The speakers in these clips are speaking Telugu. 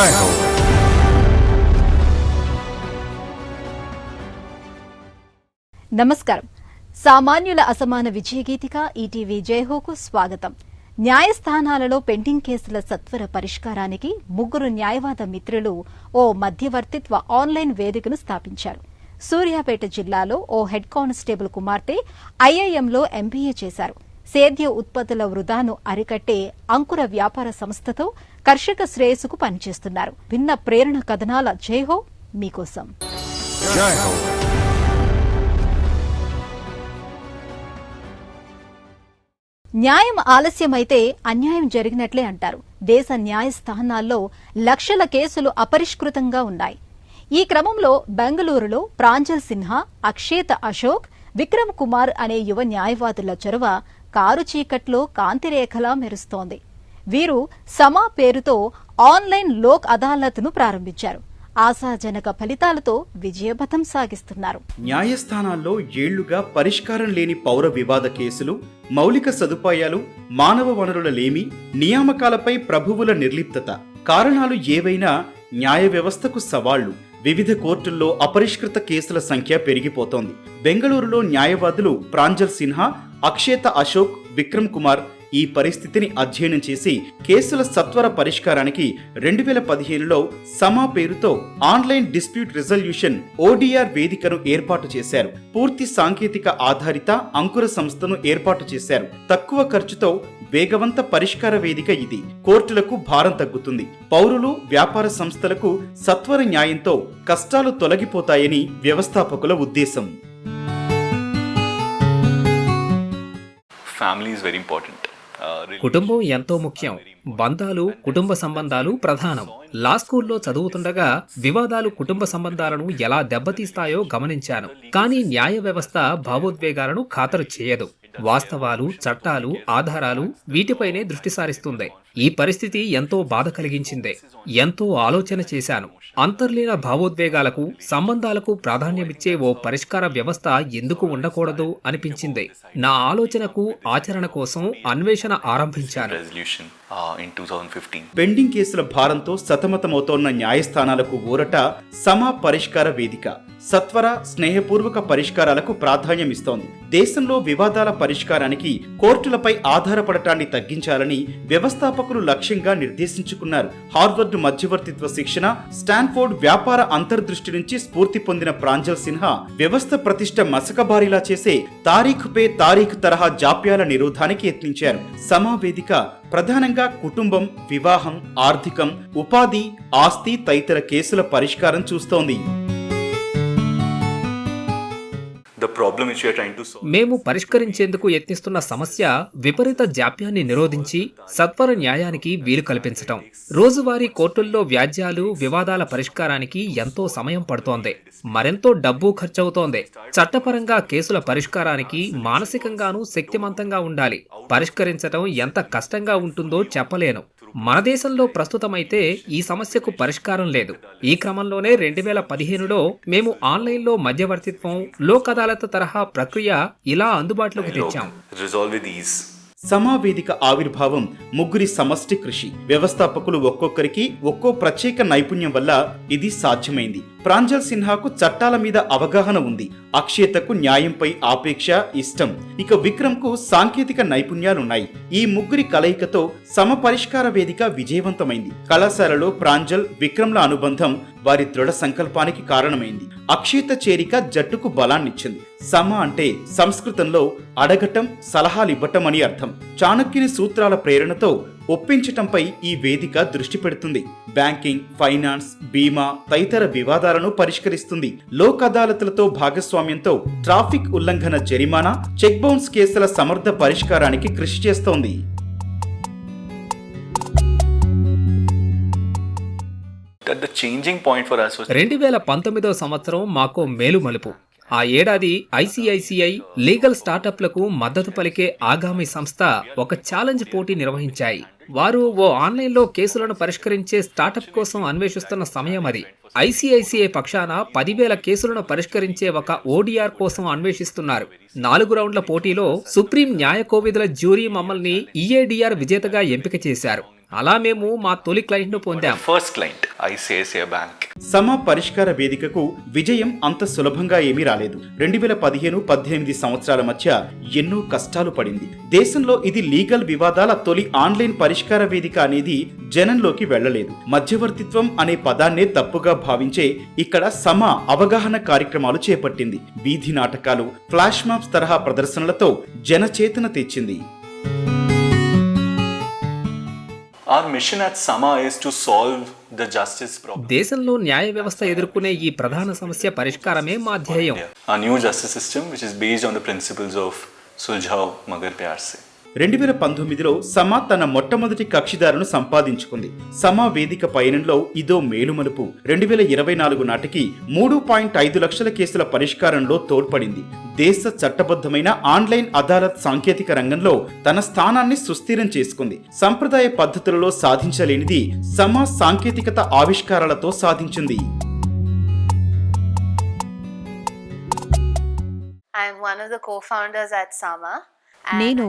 జై హో. నమస్కారం. సామాన్యుల అసమాన విజయగీతిక ఈటీవీ జైహోకు స్వాగతం. న్యాయస్థానాలలో పెండింగ్ కేసుల సత్వర పరిష్కారానికి ముగ్గురు న్యాయవాద మిత్రులు ఓ మధ్యవర్తిత్వ ఆన్లైన్ వేదికను స్థాపించారు. సూర్యాపేట జిల్లాలో ఓ హెడ్ కానిస్టేబుల్ కుమార్తె ఐఐఎంలో ఎంబీఏ చేశారు. సేద్య ఉత్పత్తుల వృధాను అరికట్టే అంకుర వ్యాపార సంస్థతో కర్షక శ్రేయస్సుకు పనిచేస్తున్నారు. భిన్న ప్రేరణ కథనాల జైహో మీకోసం. జై హో. న్యాయం ఆలస్యమైతే అన్యాయం జరిగినట్లే అంటారు. దేశ న్యాయస్థానాల్లో లక్షల కేసులు అపరిష్కృతంగా ఉన్నాయి. ఈ క్రమంలో బెంగళూరులో ప్రాంజల్ సిన్హా, అక్షేత అశోక్, విక్రమ్ కుమార్ అనే యువ న్యాయవాదుల చొరవ కారు చీకట్లో కాంతిరేఖలా మెరుస్తోంది. వీరు సమా పేరుతో ఆన్లైన్ లోక్ అదాలత్ను ప్రారంభించారు. ఆశాజనక ఫలితాలతో విజయపథం సాగిస్తున్నారు. న్యాయస్థానాల్లో ఏళ్లుగా పరిష్కారం లేని పౌర వివాద కేసులు, మౌలిక సదుపాయాలు, మానవ వనరుల లేమి, నియామకాలపై ప్రభువుల నిర్లిప్తత కారణాలు ఏవైనా న్యాయ వ్యవస్థకు సవాళ్లు. వివిధ కోర్టుల్లో అపరిష్కృత కేసుల సంఖ్య పెరిగిపోతోంది. బెంగళూరులో న్యాయవాదులు ప్రాంజల్ సిన్హా, అక్షేత అశోక్, విక్రమ్ కుమార్ ఈ పరిస్థితిని అధ్యయనం చేసి కేసుల సత్వర పరిష్కారానికి 2015లో సమా పేరుతో ఆన్లైన్ డిస్ప్యూట్ రిజల్యూషన్ ఓడిఆర్ వేదికను ఏర్పాటు చేశారు. పూర్తి సాంకేతిక ఆధారిత అంకుర సంస్థను ఏర్పాటు చేశారు. తక్కువ ఖర్చుతో వేగవంత పరిష్కార వేదిక ఇది. కోర్టులకు భారం తగ్గుతుంది. పౌరులు, వ్యాపార సంస్థలకు సత్వర న్యాయంతో కష్టాలు తొలగిపోతాయని వ్యవస్థాపకుల ఉద్దేశం. Family is very important. కుటుంబం ఎంతో ముఖ్యం. బంధాలు, కుటుంబ సంబంధాలు ప్రధానం. లా స్కూల్లో చదువుతుండగా వివాదాలు కుటుంబ సంబంధాలను ఎలా దెబ్బతీస్తాయో గమనించాను. కానీ న్యాయ వ్యవస్థ భావోద్వేగాలను ఖాతరు చేయదు. వాస్తవాలు, చట్టాలు, ఆధారాలు వీటిపైనే దృష్టి సారిస్తుంది. ఈ పరిస్థితి ఎంతో బాధ కలిగించిందే. ఎంతో ఆలోచన చేశాను. అంతర్లీన భావోద్వేగాలకు, సంబంధాలకు ప్రాధాన్యమిచ్చే ఓ పరిష్కార వ్యవస్థ ఎందుకు ఉండకూడదు అనిపించింది. నా ఆలోచనకు, ఆచరణ కోసం అన్వేషణ ఆరంభించాను. పెండింగ్ కేసుల భారంతో సతమతమవుతోన్న న్యాయస్థానాలకు ఊరట సమా పరిష్కార వేదిక. సత్వర, స్నేహపూర్వక పరిష్కారాలకు ప్రాధాన్యమిస్తోంది. దేశంలో వివాదాల పరిష్కారానికి కోర్టులపై ఆధారపడటాన్ని తగ్గించాలని వ్యవస్థాపకులు లక్ష్యంగా నిర్దేశించుకున్నారు. హార్వర్డ్ మధ్యవర్తిత్వ శిక్షణ, స్టాన్ఫోర్డ్ వ్యాపార అంతర్దృష్టి నుంచి స్ఫూర్తి పొందిన ప్రాంజల్ సిన్హా వ్యవస్థ ప్రతిష్ట మసకబారిలా చేసే తారీఖు పే తారీఖు తరహా జాప్యాల నిరోధానికి యత్నించారు. సమా వేదిక ప్రధానంగా కుటుంబం, వివాహం, ఆర్థికం, ఉపాధి, ఆస్తి తదితర కేసుల పరిష్కారం చూస్తోంది. మేము పరిష్కరించేందుకు యత్నిస్తున్న సమస్య విపరీత జాప్యాన్ని నిరోధించి సత్వర న్యాయానికి వీలు కల్పించటం. రోజువారీ కోర్టుల్లో వ్యాజ్యాలు, వివాదాల పరిష్కారానికి ఎంతో సమయం పడుతోంది. మరెంతో డబ్బు ఖర్చవుతోంది. చట్టపరంగా కేసుల పరిష్కారానికి మానసికంగానూ శక్తిమంతంగా ఉండాలి. పరిష్కరించటం ఎంత కష్టంగా ఉంటుందో చెప్పలేను. మన దేశంలో ప్రస్తుతమైతే ఈ సమస్యకు పరిష్కారం లేదు. ఈ క్రమంలోనే 2015లో మేము ఆన్లైన్లో మధ్యవర్తిత్వం, లోక్ అదాలత్ తరహా ప్రక్రియ ఇలా అందుబాటులోకి తెచ్చాం. సమా వేదిక ఆవిర్భావం ముగ్గురి సమష్టి కృషి. వ్యవస్థాపకులు ఒక్కొక్కరికి ఒక్కో ప్రత్యేక నైపుణ్యం వల్ల ఇది సాధ్యమైంది. ప్రాంజల్ సిన్హాకు చట్టాల మీద అవగాహన ఉంది. అక్షేతకు న్యాయంపై ఆపేక్ష, ఇష్టం. ఇక విక్రమ్ కు సాంకేతిక నైపుణ్యాలున్నాయి. ఈ ముగ్గురి కలయికతో సమ పరిష్కార వేదిక విజయవంతమైంది. కళాశాలలో ప్రాంజల్, విక్రమ్ల అనుబంధం వారి దృఢ సంకల్పానికి కారణమైంది. అక్షేత చేరిక జట్టుకు బలాన్నిచ్చింది. సమ అంటే సంస్కృతంలో అడగటం, సలహాలివ్వటం అని అర్థం. చాణక్యుని సూత్రాల ప్రేరణతో ఒప్పించటంపై ఈ వేదిక దృష్టి పెడుతుంది. బ్యాంకింగ్, ఫైనాన్స్, బీమా తదితర వివాదాలను పరిష్కరిస్తుంది. లోక్ అదాలత్లతో భాగస్వామ్యంతో ట్రాఫిక్ ఉల్లంఘన జరిమానా, చెక్ బౌన్స్ కేసుల సమర్థ పరిష్కారానికి కృషి చేస్తోంది. The changing point for us was 2019వ సంవత్సరం మాకో మేలుమలుపు. ఆ ఏడాది ఐసిఐసిఐ లీగల్ స్టార్టప్లకు మద్దతు పలికే ఆగామి సంస్థ ఒక ఛాలెంజ్ పోటీ నిర్వహించాయి. వారు ఓ ఆన్లైన్లో కేసులను పరిష్కరించే స్టార్టప్ కోసం అన్వేషిస్తున్న సమయం అది. ఐసిఐసిఐ పక్షాన 10,000 కేసులను పరిష్కరించే ఒక ఓడిఆర్ కోసం అన్వేషిస్తున్నారు. 4 రౌండ్ల పోటీలో సుప్రీం న్యాయ కోవిధుల జ్యూరీ మమ్మల్ని ఈఏడిఆర్ విజేతగా ఎంపిక చేశారు. అలా మేము మా తొలి క్లయింట్ను పొందాం. First client, ICICI Bank. సమా పరిష్కార వేదికకు విజయం అంత సులభంగా ఏమీ రాలేదు. 2015-18 సంవత్సరాల మధ్య ఎన్నో కష్టాలు పడింది. దేశంలో ఇది లీగల్ వివాదాల తొలి ఆన్లైన్ పరిష్కార వేదిక అనేది జనంలోకి వెళ్లలేదు. మధ్యవర్తిత్వం అనే పదాన్నే తప్పుగా భావించే ఇక్కడ సమా అవగాహన కార్యక్రమాలు చేపట్టింది. వీధి నాటకాలు, ఫ్లాష్ మాబ్స్ తరహా ప్రదర్శనలతో జనచేతన తెచ్చింది. Our mission at Sama is to solve the justice problem. దేశంలో న్యాయ వ్యవస్థ ఎదుర్కొనే ఈ ప్రధాన సమస్య పరిష్కారమే మా ధ్యేయం. Our new justice system, which is based on the principles of Suljhao Magar Pyar Se. 2019లో సమా తన మొట్టమొదటి కక్షిదారును సంపాదించుకుంది. సమా వేదిక పయనంలో ఇదో మేలుమలుపు. 2024 నాటికి 3.5 లక్షల కేసుల పరిష్కారంలో తోడ్పడింది. దేశ చట్టబద్ధమైన ఆన్లైన్ అదాలత్ సాంకేతిక రంగంలో తన స్థానాన్ని సుస్థిరం చేసుకుంది. సంప్రదాయ పద్ధతులలో సాధించలేనిది సమా సాంకేతికత ఆవిష్కారాలతో సాధించింది. I am one of the co-founders at Sama. నేను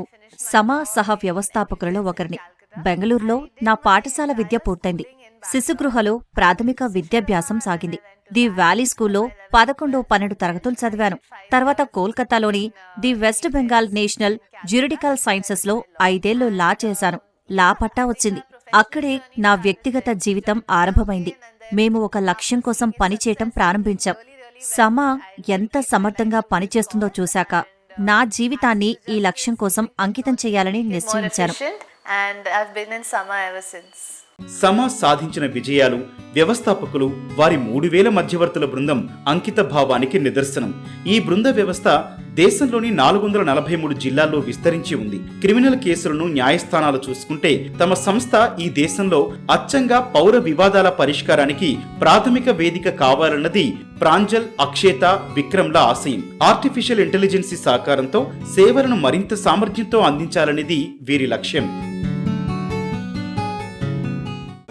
సమా సహ వ్యవస్థాపకులలో ఒకరిని. బెంగళూరులో నా పాఠశాల విద్య పూర్తయింది. శిశుగృహలో ప్రాథమిక విద్యాభ్యాసం సాగింది. ది వ్యాలీ స్కూల్లో 11-12 తరగతులు చదివాను. తర్వాత కోల్కతాలోని ది వెస్ట్ బెంగాల్ నేషనల్ జ్యూరిడికల్ సైన్సెస్లో 5 ఏళ్లు లా చేశాను. లా పట్టా వచ్చింది. అక్కడే నా వ్యక్తిగత జీవితం ఆరంభమైంది. మేము ఒక లక్ష్యం కోసం పనిచేయటం ప్రారంభించాం. సమా ఎంత సమర్థంగా పనిచేస్తుందో చూశాక నా జీవితాన్ని ఈ లక్ష్యం కోసం అంకితం చేయాలని నిశ్చయించాను. And I've been in Sama ever since. సమా సాధించిన విజయాలు, వ్యవస్థాపకులు, వారి 3000 మధ్యవర్తుల బృందం అంకిత భావానికి నిదర్శనం. ఈ బృంద వ్యవస్థ దేశంలోని 443 జిల్లాల్లో విస్తరించి ఉంది. క్రిమినల్ కేసులను న్యాయస్థానాలు చూసుకుంటే తమ సంస్థ ఈ దేశంలో అచ్చంగా పౌర వివాదాల పరిష్కారానికి ప్రాథమిక వేదిక కావాలన్నది ప్రాంజల్, అక్షేత, విక్రమ్ల ఆశయం. ఆర్టిఫిషియల్ ఇంటెలిజెన్సీ సహకారంతో సేవలను మరింత సామర్థ్యంతో అందించాలనేది వీరి లక్ష్యం.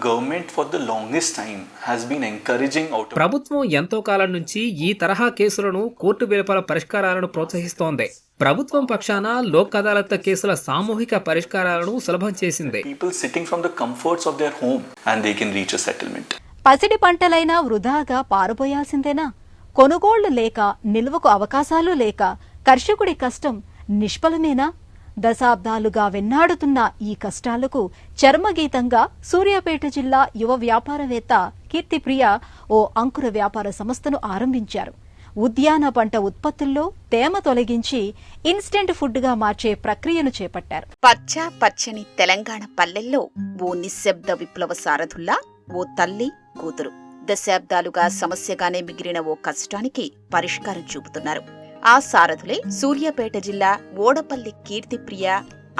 Government for the longest time has been encouraging auto. ప్రభుత్వం ఎంతో కాలం నుంచి ఈ తరహా కేసులను కోర్టు వెలుపల పరిష్కారాలను ప్రోత్సహిస్తోంది. ప్రభుత్వం పక్షాన లోక్ అదాలత్ కేసుల సామూహిక పరిష్కారాలను సులభం చేసింది. People sitting from the comforts of their home and they can reach a settlement. పసిడి పంటలైనా వృధాగా పారుపోయాల్సిందేనా? కొనుగోళ్లు లేక, నిల్వకు అవకాశాలు లేక కర్షకుడి కష్టం నిష్ఫలమేనా? దశాబ్దాలుగా వెన్నాడుతున్న ఈ కష్టాలకు చర్మగీతంగా సూర్యాపేట జిల్లా యువ వ్యాపారవేత్త కీర్తిప్రియ ఓ అంకుర వ్యాపార సంస్థను ఆరంభించారు. ఉద్యాన పంట ఉత్పత్తుల్లో తేమ తొలగించి ఇన్స్టెంట్ ఫుడ్గా మార్చే ప్రక్రియను చేపట్టారు. పచ్చ పచ్చని తెలంగాణ పల్లెల్లో ఓ నిశ్శబ్ద విప్లవ సారథుల్లా ఓ తల్లి, కూతురు దశాబ్దాలుగా సమస్యగానే మిగిలిన ఓ కష్టానికి పరిష్కారం చూపుతున్నారు. ఆ సారథులే సూర్యాపేట జిల్లా ఓడపల్లి కీర్తిప్రియ,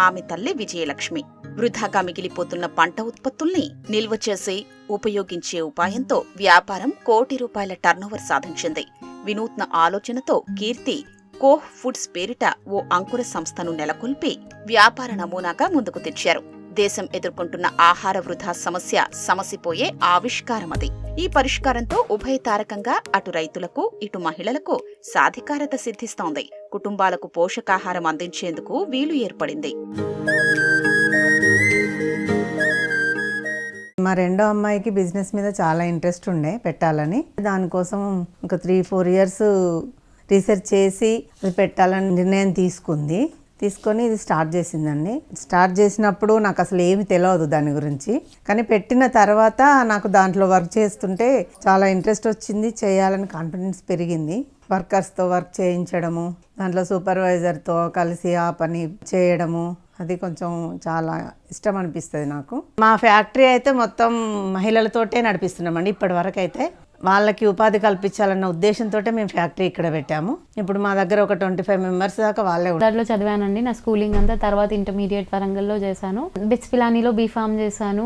ఆమె తల్లి విజయలక్ష్మి. వృధాగా మిగిలిపోతున్న పంట ఉత్పత్తుల్ని నిల్వ చేసి ఉపయోగించే ఉపాయంతో వ్యాపారం ₹1 కోటి టర్నోవర్ సాధించింది. వినూత్న ఆలోచనతో కీర్తి కోహ్ ఫుడ్స్ పేరిట ఓ అంకుర సంస్థను నెలకొల్పి వ్యాపార నమూనాగా ముందుకు తెచ్చారు. దేశం ఎదుర్కొంటున్న ఆహార వృధా సమస్య సమసిపోయే ఆవిష్కారమది. ఈ పరిష్కారంతో ఉభయతారకంగా అటు రైతులకు, ఇటు మహిళలకు సాధికారత సిద్ధిస్తోంది. కుటుంబాలకు పోషకాహారం అందించేందుకు వీలు ఏర్పడింది. మా రెండో అమ్మాయికి బిజినెస్ మీద చాలా ఇంట్రెస్ట్ ఉండే పెట్టాలని. దానికోసం ఒక 3-4 ఇయర్స్ రీసెర్చ్ చేసి అది పెట్టాలని నిర్ణయం తీసుకొని ఇది స్టార్ట్ చేసిందండి. స్టార్ట్ చేసినప్పుడు నాకు అసలు ఏమి తెలియదు దాని గురించి, కానీ పెట్టిన తర్వాత నాకు దాంట్లో వర్క్ చేస్తుంటే చాలా ఇంట్రెస్ట్ వచ్చింది. చేయాలని కాన్ఫిడెన్స్ పెరిగింది. వర్కర్స్తో వర్క్ చేయించడము, దాంట్లో సూపర్వైజర్తో కలిసి ఆ పని చేయడము, అది కొంచెం చాలా ఇష్టం అనిపిస్తుంది నాకు. మా ఫ్యాక్టరీ అయితే మొత్తం మహిళలతోటే నడిపిస్తున్నామండి. ఇప్పటి వరకు అయితే వాళ్ళకి ఉపాధి కల్పించాలన్న ఉద్దేశంతో మేము ఫ్యాక్టరీ ఇక్కడ పెట్టాము. ఇప్పుడు మా దగ్గర ఒక 25 మెంబర్స్ దాకా వాళ్ళే దాంట్లో చదివానండి. నా స్కూలింగ్ అంతా తర్వాత ఇంటర్మీడియట్ వరంగల్లో చేశాను. బిట్స్ పిలానీలో బీఫామ్ చేశాను.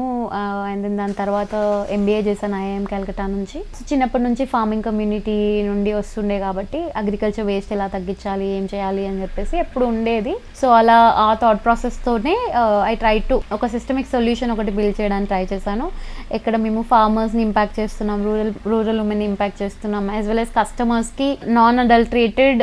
అండ్ దాని తర్వాత MBA చేశాను IIM కలకట్టా నుంచి. చిన్నప్పటి నుంచి ఫార్మింగ్ కమ్యూనిటీ నుండి వస్తుండే కాబట్టి అగ్రికల్చర్ వేస్ట్ ఎలా తగ్గించాలి, ఏం చేయాలి అని చెప్పేసి ఎప్పుడు ఉండేది. సో అలా ఆ థాట్ ప్రాసెస్తోనే ఐ ట్రై టు ఒక సిస్టమిక్ సొల్యూషన్ ఒకటి బిల్డ్ చేయడానికి ట్రై చేశాను. ఎక్కడ మేము ఫార్మర్స్ని ఇంపాక్ట్ చేస్తున్నాం, రూరల్ రూరల్ ఉమెన్ ఇంపాక్ట్ చేస్తున్నాం, యాజ్ వెల్ యాజ్ కస్టమర్స్కి non adulterated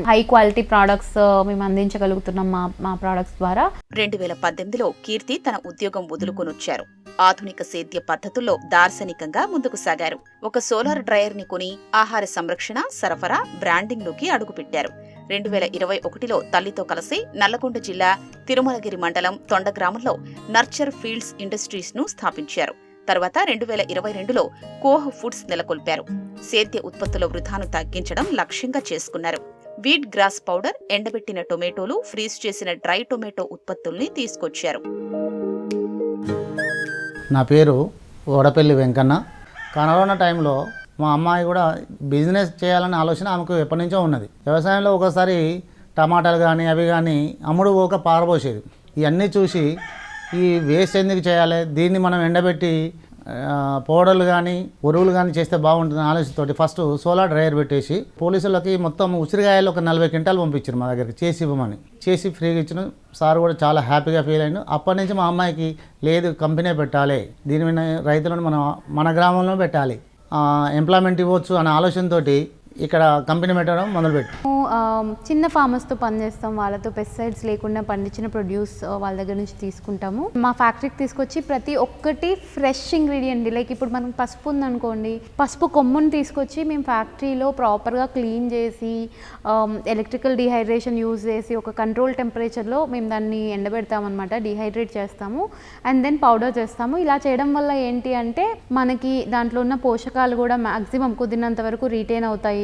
high quality products మేము అందించగలుగుతున్నాం మా ప్రోడక్ట్స్ ద్వారా. 2018లో కీర్తి తన ఉద్యోగం వదులుకొనొచ్చారు. ఆధునిక సేద్య పద్ధతుల్లో దార్శనికంగా ముందుకు సాగారు. ఒక సోలార్ డ్రైయర్ ని కొని ఆహార సంరక్షణ, సరఫరా, బ్రాండింగ్ లోకి అడుగుపెట్టారు. 2021లో తల్లితో కలిసి నల్లగొండ జిల్లా తిరుమలగిరి మండలం తొండ గ్రామంలో నర్చర్ ఫీల్డ్స్ ఇండస్ట్రీస్ ను స్థాపించారు. తర్వాత 2022లో కోహ్ ఫుడ్స్ నెలకొల్పారు. సేద్య ఉత్పత్తుల వృధాను తగ్గించడం లక్ష్యంగా చేసుకున్నారు. వీట్ గ్రాస్ పౌడర్, ఎండబెట్టిన టొమాటోలు, ఫ్రీజ్ చేసిన డ్రై టొమాటో ఉత్పత్తుల్ని తీసుకొచ్చారు. నా పేరు ఓడపల్లి వెంకన్న. కరోనా టైంలో మా అమ్మాయి కూడా బిజినెస్ చేయాలనే ఆలోచన ఆమెకు ఎప్పటి నుంచో ఉన్నది. వ్యవసాయంలో ఒకసారి టమాటాలు కానీ అవి కానీ అమ్ముడు పోక పారబోసేది. ఇవన్నీ చూసి ఈ వేస్ట్ ఎందుకు చేయాలి, దీన్ని మనం ఎండబెట్టి పౌడర్లు కానీ ఉరువులు కానీ చేస్తే బాగుంటుంది ఆలోచనతోటి ఫస్ట్ సోలార్ డ్రైయర్ పెట్టేసి పోలీసులకి మొత్తం ఉసిరికాయలు ఒక 40 క్వింటాలు పంపించారు మా దగ్గరికి చేసి ఇవ్వమని. చేసి ఫ్రీగా ఇచ్చిన సార్ కూడా చాలా హ్యాపీగా ఫీల్ అయ్యాను. అప్పటి నుంచి మా అమ్మాయికి లేదు కంపెనీ పెట్టాలి, దీని మీద రైతులను మన గ్రామంలో పెట్టాలి, ఎంప్లాయ్మెంట్ ఇవ్వచ్చు అనే ఆలోచనతోటి ఇక్కడ కంపెనీ పెట్టడం మొదలుపెట్టి చిన్న ఫార్మర్స్తో పనిచేస్తాం. వాళ్ళతో పెస్టిసైడ్స్ లేకుండా పండించిన ప్రొడ్యూస్ వాళ్ళ దగ్గర నుంచి తీసుకుంటాము. మా ఫ్యాక్టరీకి తీసుకొచ్చి ప్రతి ఒక్కటి ఫ్రెష్ ఇంగ్రీడియంట్, లైక్ ఇప్పుడు మనకు పసుపు ఉందనుకోండి, పసుపు కొమ్ముని తీసుకొచ్చి మేము ఫ్యాక్టరీలో ప్రాపర్గా క్లీన్ చేసి ఎలక్ట్రికల్ డిహైడ్రేషన్ యూజ్ చేసి ఒక కంట్రోల్ టెంపరేచర్లో మేము దాన్ని ఎండబెడతామన్నమాట, డిహైడ్రేట్ చేస్తాము అండ్ దెన్ పౌడర్ చేస్తాము. ఇలా చేయడం వల్ల ఏంటి అంటే మనకి దాంట్లో ఉన్న పోషకాలు కూడా మ్యాక్సిమం కుదిరినంత వరకు రీటైన్ అవుతాయి.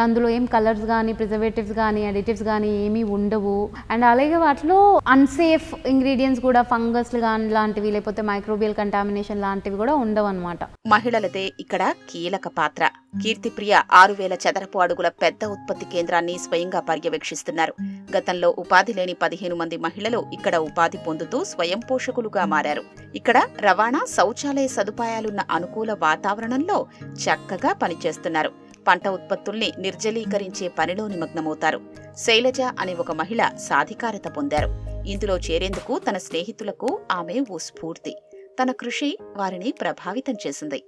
అందులో ఏం కలర్స్ కానీ ప్రిజర్వేటివ్స్ కానీ అడిటివ్స్ కానీ ఏమీ ఉండవు. అండ్ అలాగే వాటిలో అన్సేఫ్ ఇంగ్రీడియంట్స్ కూడా ఫంగస్ కానీ లాంటివి లేకపోతే మైక్రోబియల్ కంటామినేషన్ లాంటివి కూడా ఉండవు అనమాట. మహిళలదే ఇక్కడ కీలక పాత్ర. కీర్తిప్రియ 6000 చదరపు అడుగుల పెద్ద ఉత్పత్తి కేంద్రాన్ని స్వయంగా పర్యవేక్షిస్తున్నారు. గతంలో ఉపాధి లేని 15 మంది మహిళలు ఇక్కడ ఉపాధి పొందుతూ స్వయం పోషకులుగా మారారు. ఇక్కడ రవాణా, శౌచాలయ సదుపాయాలున్న అనుకూల వాతావరణంలో చక్కగా పనిచేస్తున్నారు. పంట ఉత్పత్తుల్ని నిర్జలీకరించే పనిలో నిమగ్నమవుతారు. శైలజ అనే ఒక మహిళ సాధికారత పొందారు. ఇందులో చేరేందుకు తన స్నేహితులకు ఆమె ఓ స్ఫూర్తి. తన కృషి వారిని ప్రభావితం చేసింది.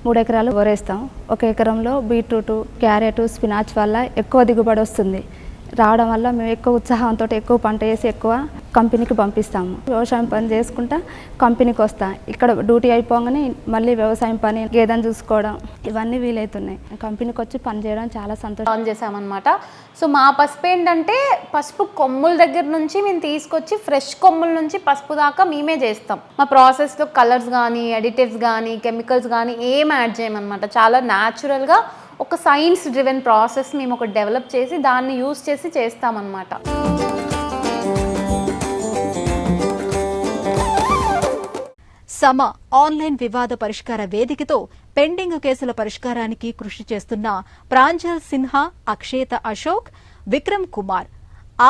3 ఎకరాలు వరేస్తాం. 1 ఎకరంలో బీట్రూట్, క్యారెట్, స్పినాచ్ వల్ల ఎక్కువ దిగుబడి వస్తుంది. రావడం వల్ల మేము ఎక్కువ ఉత్సాహంతో ఎక్కువ పంట వేసి ఎక్కువ కంపెనీకి పంపిస్తాము. వ్యవసాయం పని చేసుకుంటా కంపెనీకి వస్తాం. ఇక్కడ డ్యూటీ అయిపోగానే మళ్ళీ వ్యవసాయం పని, గేదెను చూసుకోవడం ఇవన్నీ వీలవుతున్నాయి. కంపెనీకి వచ్చి పని చేయడం చాలా సంతోషం చేసామన్నమాట. సో మా పసుపు ఏంటంటే పసుపు కొమ్ముల దగ్గర నుంచి మేము తీసుకొచ్చి ఫ్రెష్ కొమ్ముల నుంచి పసుపు దాకా మేమే చేస్తాం. మా ప్రాసెస్లో కలర్స్ కానీ అడిటివ్స్ కానీ కెమికల్స్ కానీ ఏం యాడ్ చేయమన్నమాట. చాలా న్యాచురల్గా ఒక సైన్స్ డ్రివెన్ ప్రాసెస్ మేము ఒక డెవలప్ చేసి దాన్ని యూజ్ చేసి చేస్తామన్నమాట. సమ ఆన్లైన్ వివాద పరిష్కార వేదికతో పెండింగ్ కేసుల పరిష్కారానికి కృషి చేస్తున్న ప్రాంజల్ సిన్హా, అక్షేత అశోక్, విక్రమ్ కుమార్,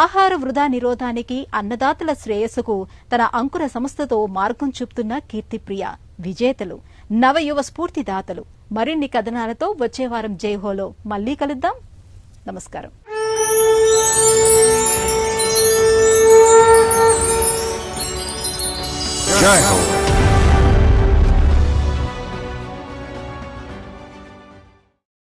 ఆహార వృధా నిరోధానికి, అన్నదాతల శ్రేయస్సుకు తన అంకుర సంస్థతో మార్గం చూపుతున్న కీర్తిప్రియ విజేతలు, నవయువ స్ఫూర్తిదాతలు. మరిన్ని కథనాలతో వచ్చే వారం జైహోలో మళ్లీ కలుద్దాం. నమస్కారం.